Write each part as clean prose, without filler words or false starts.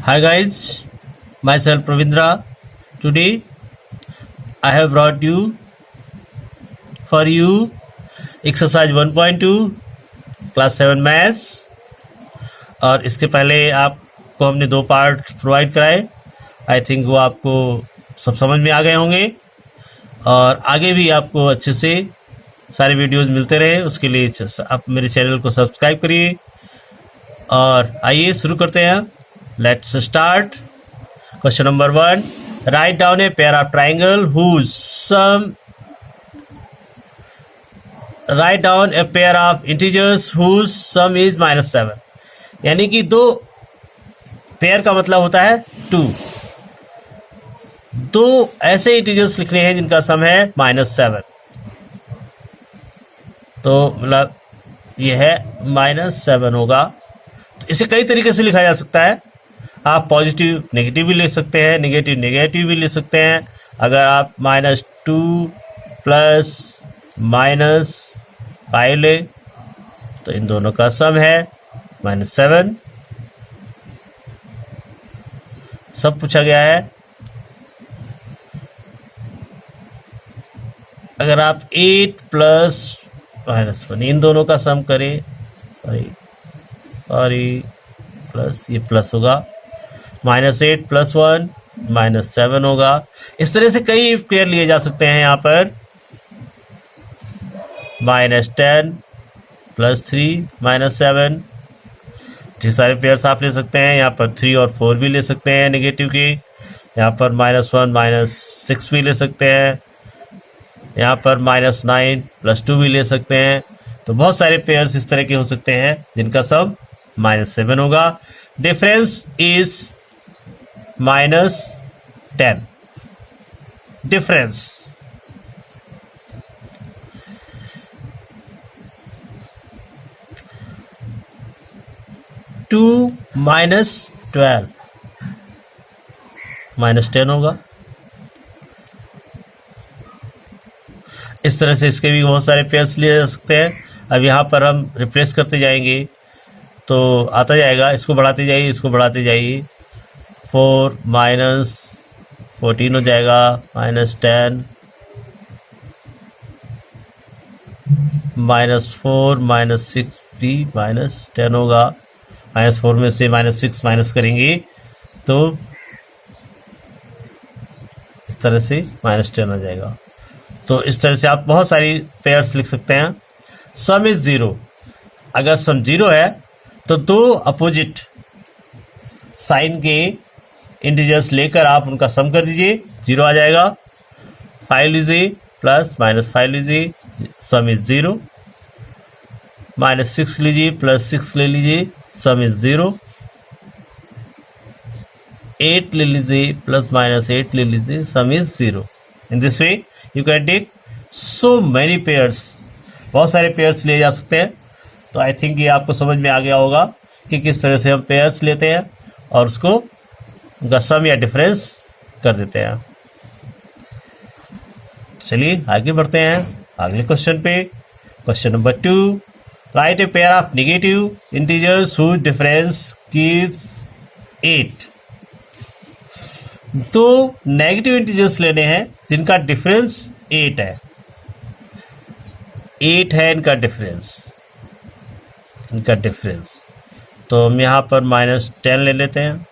Hi guys, myself Pravindra. Today I have brought you exercise 1.2 class 7 maths. और इसके पहले आपको हमने 2 पार्ट प्रोवाइड कराए। आई थिंक वो आपको सब समझ में आ गए होंगे और आगे भी आपको अच्छे से सारे वीडियोस मिलते रहे, उसके लिए आप मेरे चैनल को सब्सक्राइब करिए। और आइए शुरू करते हैं। Let's start. Question number 1. Write down a pair of triangle whose sum. Write down a pair of integers whose sum is -7. यानी कि दो पेयर का मतलब होता है 2। दो ऐसे इंटीजर्स लिखने हैं जिनका सम है -7। तो मतलब यह है -7 होगा। तो इसे कई तरीके से लिखा जा सकता है। आप पॉजिटिव नेगेटिव भी ले सकते हैं, नेगेटिव नेगेटिव भी ले सकते हैं। अगर आप -2 प्लस -5 ले तो इन दोनों का सम है -7। सब पूछा गया है। अगर आप 8 प्लस -1 इन दोनों का सम करें, सॉरी प्लस, ये प्लस होगा, -8 + 1 -7 होगा। इस तरह से कई पेयर लिए जा सकते हैं। यहाँ पर -10 + 3 -7, ढेर सारे पेयर्स आप ले सकते हैं। यहाँ पर 3 और 4 भी ले सकते हैं नेगेटिव के। यहाँ पर -1 -6 भी ले सकते हैं। यहाँ पर -9 + 2 भी ले सकते हैं। तो बहुत सारे पेयर्स इस तरह के हो सकते हैं जिनका सम -7 होगा। Difference is -10। डिफरेंस टू -12 -10 होगा। इस तरह से इसके भी बहुत सारे पेयर्स लिए जा सकते हैं। अब यहाँ पर हम रिप्लेस करते जाएंगे तो आता जाएगा। इसको बढ़ाते जाइए, इसको बढ़ाते जाइए। 4 -14 हो जाएगा, -10 -4 -6 भी -10 होगा। -4 में से -6 माइनस करेंगे तो इस तरह से -10 आ जाएगा। तो इस तरह से आप बहुत सारी पेयर्स लिख सकते हैं। सम इज 0। अगर सम 0 है तो दो अपोजिट साइन के इंटीजर्स लेकर आप उनका सम कर दीजिए, 0 आ जाएगा। 5 लीजिए प्लस -5 लीजिए, सम इज 0। -6 लीजिए प्लस 6 ले लीजिए, सम इज 0। 8 ले लीजिए प्लस -8 ले लीजिए, sum is 0। In this way you can take so many pairs. बहुत सारे पेयर्स लिए जा सकते हैं। तो आई थिंक ये आपको समझ में आ गया होगा कि किस तरह से हम पेयर्स लेते हैं और उसको उनका सम या डिफरेंस कर देते हैं। चलिए आगे बढ़ते हैं अगले क्वेश्चन पे। Question number 2। Write a pair of negative integers whose difference gives 8। दो नेगेटिव इंटीजर्स लेने हैं जिनका डिफरेंस 8 है। 8 है इनका डिफरेंस। तो हम यहाँ पर -10 ले लेते हैं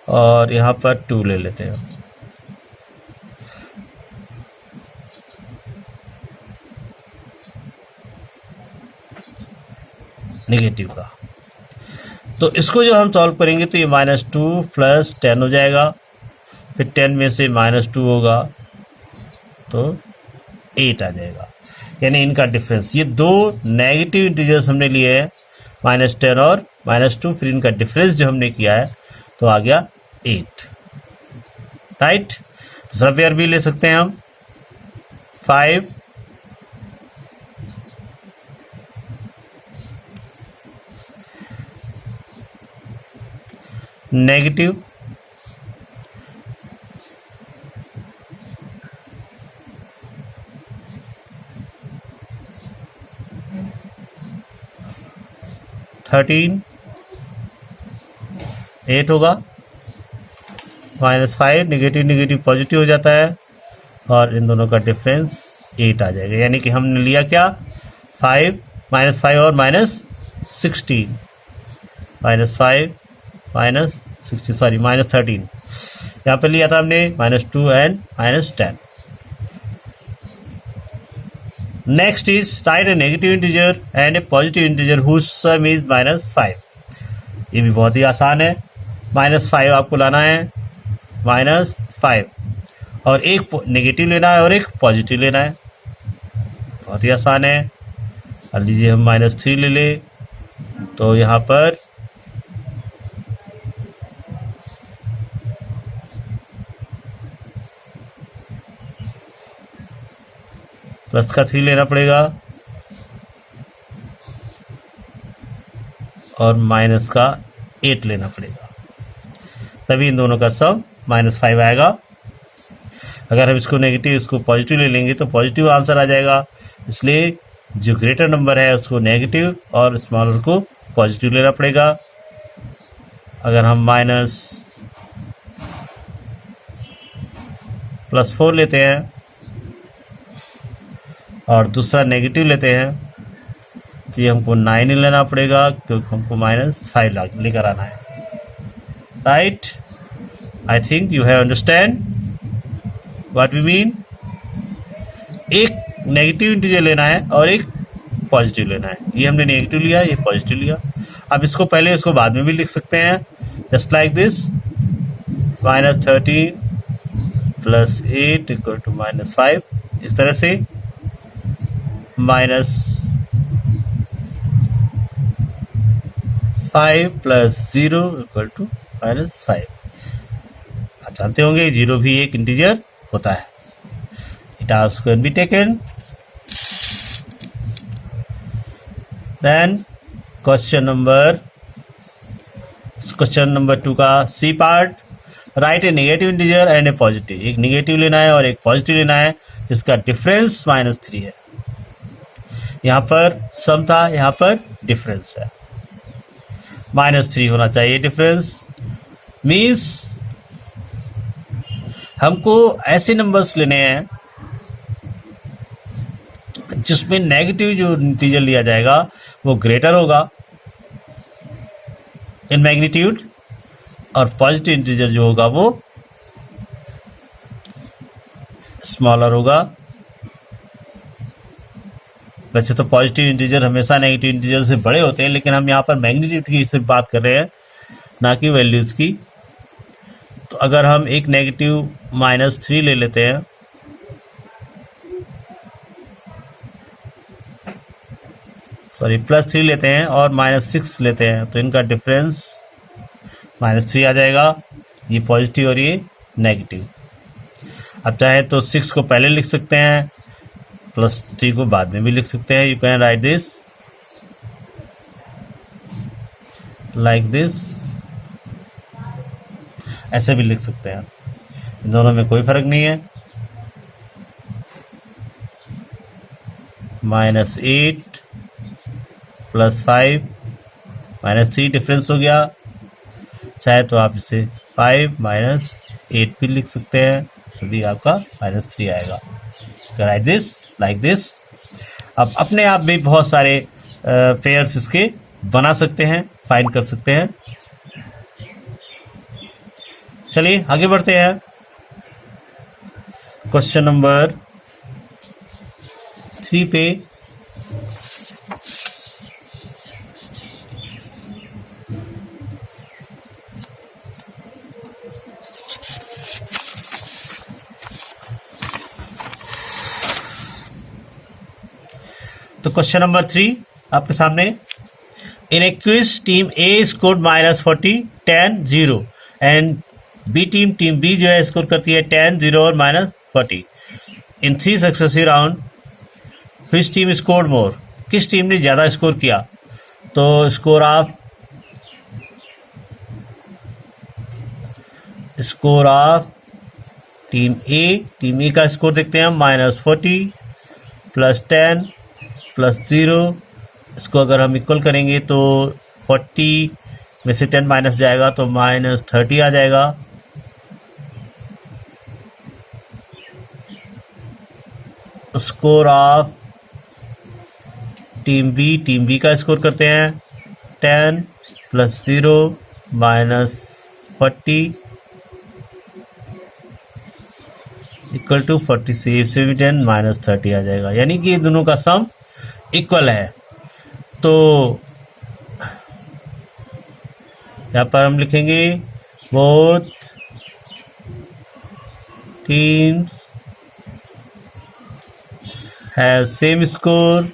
और यहाँ पर 2 ले लेते हैं। नेगेटिव का। तो इसको जो हम सॉल्व करेंगे तो ये -2 + 10 हो जाएगा। फिर 10 में से -2 होगा तो 8 आ जाएगा। यानी इनका डिफरेंस, ये दो नेगेटिव इंटीजर्स हमने लिए हैं -10 और -2, फिर इनका डिफरेंस जो हमने किया है तो आ गया 8। राइट। दूसरा पेयर भी ले सकते हैं हम। 5 नेगेटिव 13 8 होगा, -5 नेगेटिव नेगेटिव पॉजिटिव हो जाता है और इन दोनों का डिफरेंस 8 आ जाएगा। यानी कि हमने लिया क्या, 5 -5 और -16, -5 -16 सॉरी -13 यहाँ पे लिया था हमने, -2 and -10। Next is write a negative integer and a positive integer whose sum is -5। ये भी बहुत ही आसान है। -5 आपको लाना है, -5 और एक नेगेटिव लेना है और एक पॉजिटिव लेना है। बहुत ही आसान है। मान लीजिए हम -3 ले लें तो यहाँ पर प्लस का 3 लेना पड़ेगा और माइनस का 8 लेना पड़ेगा, तभी इन दोनों का सम -5 आएगा। अगर हम इसको नेगेटिव इसको पॉजिटिव ले लेंगे तो पॉजिटिव आंसर आ जाएगा, इसलिए जो ग्रेटर नंबर है उसको नेगेटिव और स्मॉलर को पॉजिटिव लेना पड़ेगा। अगर हम +4 लेते हैं और दूसरा नेगेटिव लेते हैं तो ये हमको 9 ही लेना पड़ेगा, क्योंकि हमको -5 लेकर आना है। Right, I think you have understand what we mean. एक नेगेटिव इंटीजर लेना है और एक पॉजिटिव लेना है। ये हमने नेगेटिव लिया, ये पॉजिटिव लिया। अब इसको पहले इसको बाद में भी लिख सकते हैं, जस्ट लाइक दिस, -13 + 8 = -5। इस तरह से -5 + 0 = -5। आप जानते होंगे 0 भी एक इंटीजर होता है। It also can be taken. Then question number 2 का C part, right a negative integer and a positive. एक नेगेटिव लेना है और एक पॉजिटिव लेना है जिसका डिफरेंस -3 है। यहाँ पर सम था, यहाँ पर डिफरेंस है। -3 होना चाहिए डिफरेंस। मीन्स हमको ऐसे नंबर्स लेने हैं जिसमें नेगेटिव जो इंटीजर लिया जाएगा वो ग्रेटर होगा इन मैग्नीट्यूड और पॉजिटिव इंटीजर जो होगा वो स्मॉलर होगा। वैसे तो पॉजिटिव इंटीजर हमेशा नेगेटिव इंटीजर से बड़े होते हैं, लेकिन हम यहाँ पर मैग्नीट्यूड की सिर्फ बात कर रहे हैं, ना कि वैल्यूज़ की। तो अगर हम एक नेगेटिव -3 ले लेते हैं +3 लेते हैं और -6 लेते हैं तो इनका डिफरेंस -3 आ जाएगा। ये पॉजिटिव और ये नेगेटिव। अब चाहे तो 6 को पहले लिख सकते हैं, +3 को बाद में भी लिख सकते हैं। You can write this like this, ऐसे भी लिख सकते हैं। इन दोनों में कोई फर्क नहीं है। -8 +5 -3 डिफरेंस हो गया। चाहे तो आप इसे 5 - 8 भी लिख सकते हैं, तो भी आपका -3 आएगा। Right this like this. अब अपने आप भी बहुत सारे पेयर्स इसके बना सकते हैं, फाइंड कर सकते हैं। चलिए आगे बढ़ते हैं। क्वेश्चन नंबर 3 पे तो क्वेश्चन नंबर 3 आपके सामने, in a quiz team A scored -40, 10, 0 and B team B जो है स्कोर करती है 10, 0 और -40 in 3 successive round. Which team scored more, किस टीम ने ज़्यादा स्कोर किया। तो स्कोर ऑफ टीम ए का स्कोर देखते हैं हम, -40 +10 +0। इसको अगर हम इक्वल करेंगे तो 40 में से 10 माइनस जाएगा तो -30 आ जाएगा। स्कोर ऑफ टीम बी का स्कोर करते हैं 10 + 0 -40 इक्वल टू 46 से भी 10 -30 आ जाएगा, यानी कि ये दोनों का सम इक्वल है। तो यहाँ पर हम लिखेंगे both teams have same score.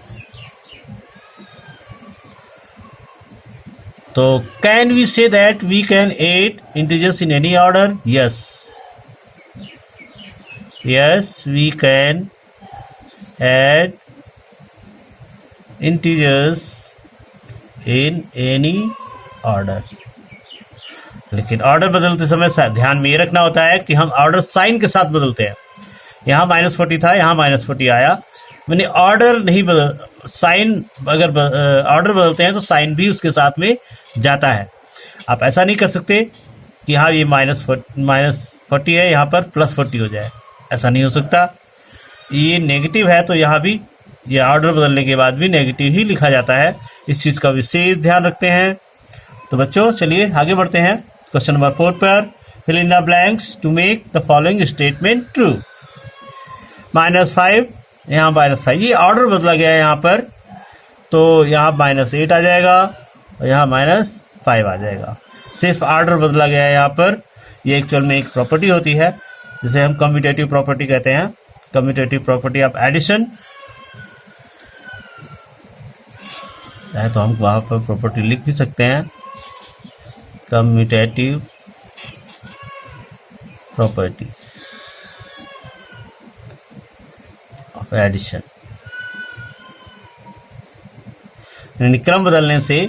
तो can we say that we can add integers in any order? yes we can add integers in any order। लेकिन ऑर्डर बदलते समय ध्यान में ये रखना होता है कि हम ऑर्डर साइन के साथ बदलते हैं। यहाँ -40 था, यहाँ -40 आया, मैंने ऑर्डर नहीं बदल, साइन अगर ऑर्डर बदलते हैं तो साइन भी उसके साथ में जाता है। आप ऐसा नहीं कर सकते कि हाँ ये -40 है, यहाँ पर +40 हो जाए, ऐसा नहीं हो सकता। ये नेगेटिव है तो यहाँ भी ये ऑर्डर बदलने के बाद भी नेगेटिव ही लिखा जाता है। इस चीज़ का विशेष ध्यान रखते हैं। तो बच्चों चलिए आगे बढ़ते हैं क्वेश्चन नंबर 4 पर। Fill in the blanks to make the following statement true. -5, यहाँ -5, ये ऑर्डर बदला गया है यहाँ पर, तो यहाँ -8 आ जाएगा और यहाँ -5 आ जाएगा। सिर्फ ऑर्डर बदला गया है यहाँ पर। ये एक्चुअल में एक प्रॉपर्टी होती है जिसे हम कम्यूटेटिव प्रॉपर्टी कहते हैं। Commutative property of addition. चाहे तो हम वहाँ पर प्रॉपर्टी लिख भी सकते हैं, कम्यूटेटिव प्रॉपर्टी ऑफ एडिशन। यानी क्रम बदलने से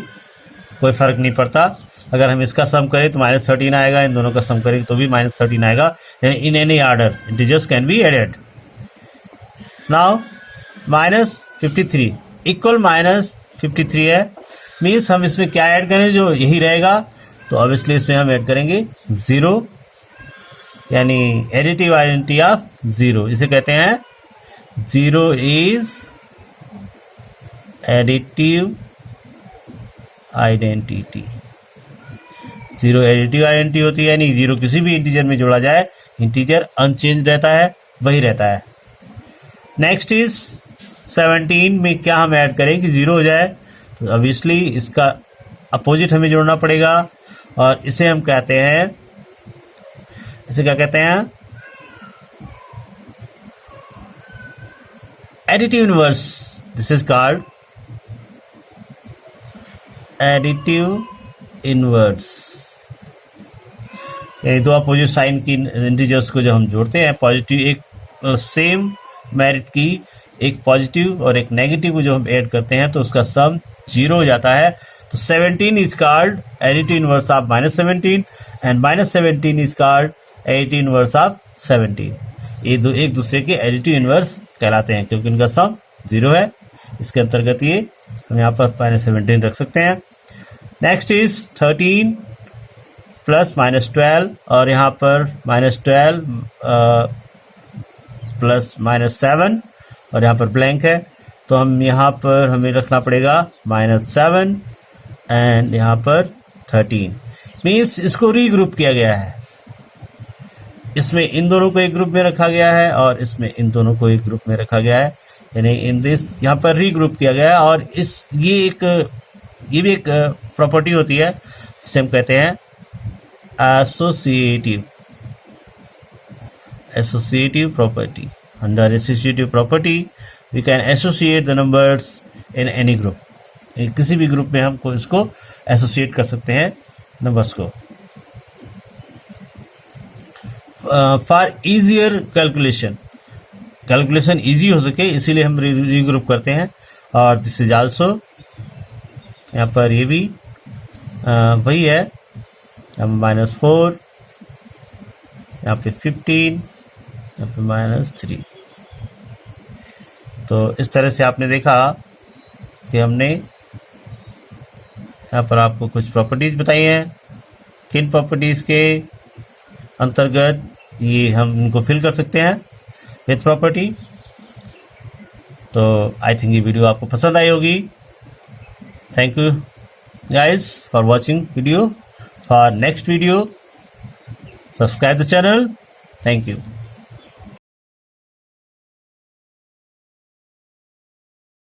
कोई फर्क नहीं पड़ता। अगर हम इसका सम करें तो -13 आएगा, इन दोनों का सम करें तो भी -13 आएगा। यानी in any order integers can be added. Now -53 equal -53 है, मीन्स हम इसमें क्या ऐड करें, जो यही रहेगा तो ऑब्वियसली इसमें हम ऐड करेंगे 0, यानी एडिटिव आइडेंटिटी ऑफ 0। इसे कहते हैं 0 is additive identity. 0 additive identity होती है, यानी 0 किसी भी इंटीजर में जोड़ा जाए इंटीजर अनचेंज रहता है, वही रहता है। नेक्स्ट इज 17 में क्या हम ऐड करें कि 0 हो जाए, तो ऑब्वियसली इसका अपोजिट हमें जोड़ना पड़ेगा और इसे हम कहते हैं, इसे क्या कहते हैं, additive inverse. This is called additive inverse. यानी दो अपोजिट साइन की इंटीजर्स को जब हम जोड़ते हैं, पॉजिटिव एक सेम मेरिट की एक पॉजिटिव और एक नेगेटिव को जो हम ऐड करते हैं तो उसका सम 0 हो जाता है। तो 17 is called additive inverse of -17 and -17 is called additive inverse of 17। ये दो एक दूसरे के एडिटिव इनवर्स कहलाते हैं क्योंकि इनका सम 0 है। इसके अंतर्गत ये हम यहाँ पर -17 रख सकते हैं। नेक्स्ट इज 13 प्लस -12 और यहाँ पर -12 प्लस -7 और यहाँ पर ब्लैंक है, तो हम यहाँ पर हमें रखना पड़ेगा -7 एंड यहाँ पर 13। मीन्स इसको रीग्रुप किया गया है। इसमें इन दोनों को एक ग्रुप में रखा गया है और इसमें इन दोनों को एक ग्रुप में रखा गया है, यानी इन दिस यहाँ पर रीग्रुप किया गया है। और ये भी एक प्रॉपर्टी होती है जिसे हम कहते हैं associative property। Under associative property we can associate the numbers in any group। किसी भी ग्रुप में हम इसको एसोसिएट कर सकते हैं नंबर्स को। फॉर इजियर कैलकुलेशन ईजी हो सके इसीलिए हम रीग्रुप करते हैं। और दिस इज आल्सो, यहाँ पर ये भी वही है, -4, यहाँ पे 15, यहाँ पे -3। तो इस तरह से आपने देखा कि हमने यहाँ पर आपको कुछ प्रॉपर्टीज़ बताई हैं, किन प्रॉपर्टीज़ के अंतर्गत ये हम इनको फिल कर सकते हैं विथ प्रॉपर्टी। तो आई थिंक ये वीडियो आपको पसंद आई होगी। Thank you guys for watching video. For next video, subscribe the channel. Thank you.